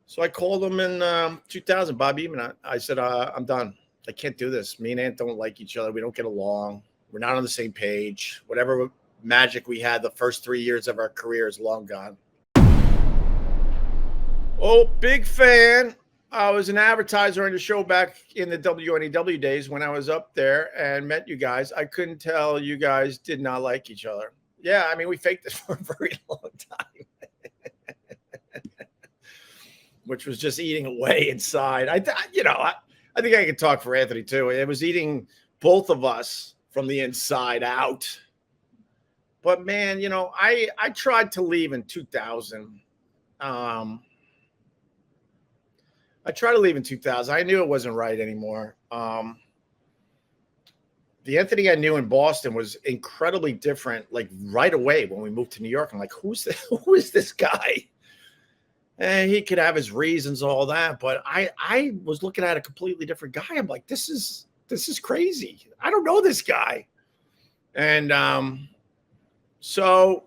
So I called him in 2000, Bob Eatman. I said, I'm done. I can't do this. Me and Ant don't like each other. We don't get along. We're not on the same page. Whatever magic we had the first 3 years of our career is long gone. Oh, big fan. I was an advertiser on the show back in the WNEW days when I was up there and met you guys. I couldn't tell you guys did not like each other. Yeah, I mean, we faked this for a very long time. Which was just eating away inside. I think I could talk for Anthony too. It was eating both of us from the inside out. But man, I tried to leave in 2000. I tried to leave in 2000. I knew it wasn't right anymore. The Anthony I knew in Boston was incredibly different. Like right away when we moved to New York, I'm like, who is this guy? And he could have his reasons, all that, but I was looking at a completely different guy. I'm like, this is crazy. I don't know this guy. And so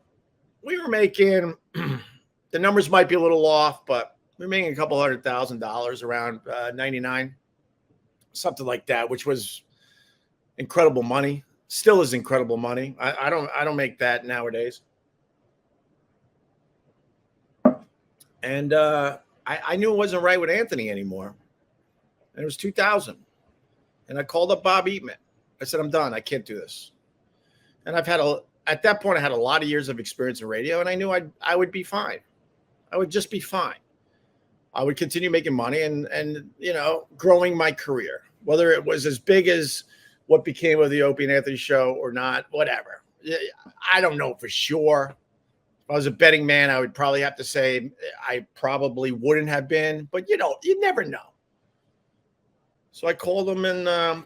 we were making the numbers might be a little off, but we were making a couple $100,000 around 99, something like that, which was incredible money. Still is incredible money. I don't make that nowadays. And I knew it wasn't right with Anthony anymore. And it was 2000. And I called up Bob Eatman. I said, I'm done. I can't do this. And at that point, I had a lot of years of experience in radio, and I knew I would be fine. I would just be fine. I would continue making money and growing my career, whether it was as big as what became of the Opie and Anthony show or not, whatever. I don't know for sure. If I was a betting man, I would probably have to say I probably wouldn't have been, but you never know. So I called him in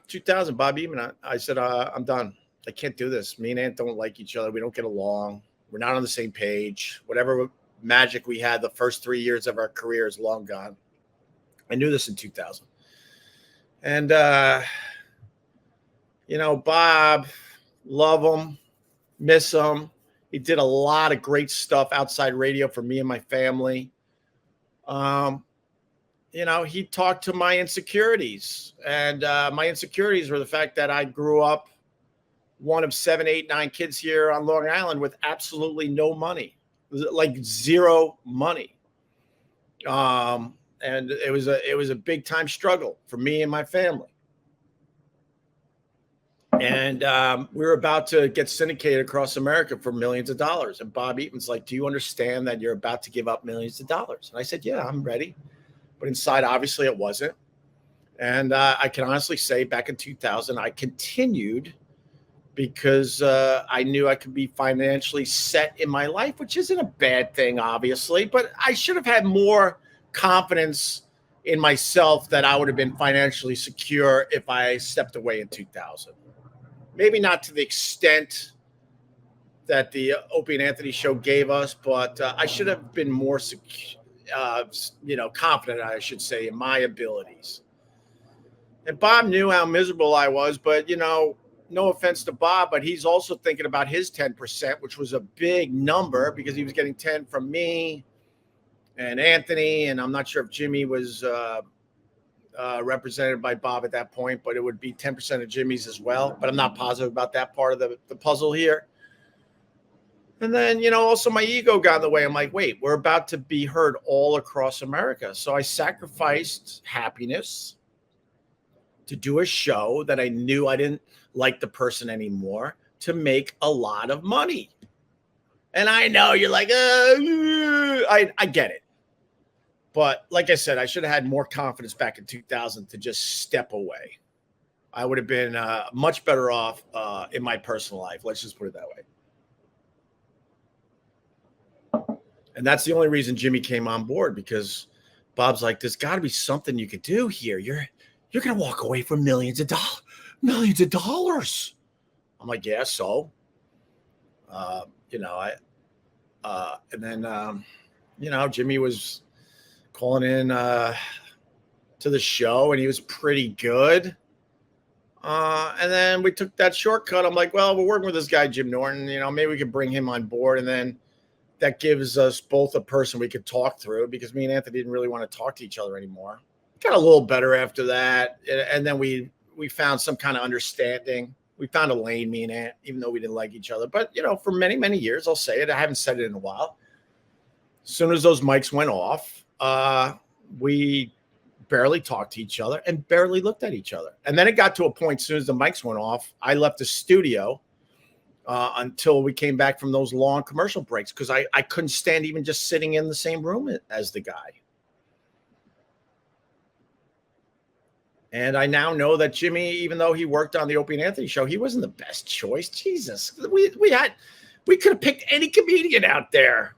2000, Bob Eatman. I said, I'm done. I can't do this. Me and Ant don't like each other. We don't get along. We're not on the same page. Whatever magic we had the first 3 years of our career is long gone. I knew this in 2000. And, Bob, love him, miss him. He did a lot of great stuff outside radio for me and my family. He talked to my insecurities. And my insecurities were the fact that I grew up one of 7, 8, 9 kids here on Long Island with absolutely no money, like zero money. And it was a big time struggle for me and my family. And we were about to get syndicated across America for millions of dollars. And Bob Eatman's like, do you understand that you're about to give up millions of dollars? And I said, yeah, I'm ready. But inside, obviously, it wasn't. And I can honestly say back in 2000, I continued because I knew I could be financially set in my life, which isn't a bad thing, obviously. But I should have had more confidence in myself that I would have been financially secure if I stepped away in 2000. Maybe not to the extent that the Opie and Anthony show gave us, but I should have been more confident, I should say, in my abilities. And Bob knew how miserable I was, but, no offense to Bob, but he's also thinking about his 10%, which was a big number because he was getting 10 from me and Anthony. And I'm not sure if Jimmy was represented by Bob at that point, but it would be 10% of Jimmy's as well. But I'm not positive about that part of the puzzle here. And then, also my ego got in the way. I'm like, wait, we're about to be heard all across America. So I sacrificed happiness to do a show that I knew I didn't like the person anymore to make a lot of money. And I know you're like, I get it. But like I said, I should have had more confidence back in 2000 to just step away. I would have been much better off in my personal life. Let's just put it that way. And that's the only reason Jimmy came on board, because Bob's like, there's got to be something you could do here. You're going to walk away from millions of dollars. I'm like, yeah, so, and then, Jimmy was calling in to the show, and he was pretty good. And then we took that shortcut. I'm like, well, we're working with this guy, Jim Norton. Maybe we could bring him on board. And then that gives us both a person we could talk through, because me and Anthony didn't really want to talk to each other anymore. Got a little better after that. And then we found some kind of understanding. We found a lane, me and Ant, even though we didn't like each other. But, for many, many years, I'll say it. I haven't said it in a while. As soon as those mics went off, we barely talked to each other and barely looked at each other. And then it got to a point, as soon as the mics went off, I left the studio until we came back from those long commercial breaks, because I couldn't stand even just sitting in the same room as the guy. And I now know that Jimmy, even though he worked on the Opie and Anthony show, he wasn't the best choice. Jesus, we could have picked any comedian out there.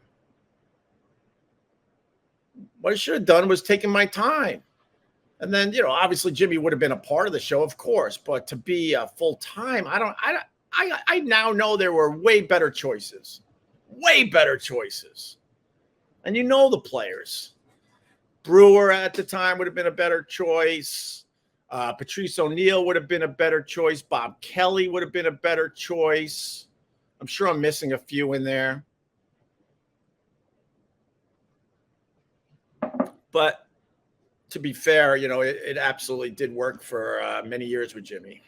What I should have done was taken my time. And then, obviously Jimmy would have been a part of the show, of course, but to be full time, I now know there were way better choices. And the players. Brewer at the time would have been a better choice. Patrice O'Neill would have been a better choice. Bob Kelly would have been a better choice. I'm sure I'm missing a few in there. But to be fair, it absolutely did work for many years with Jimmy.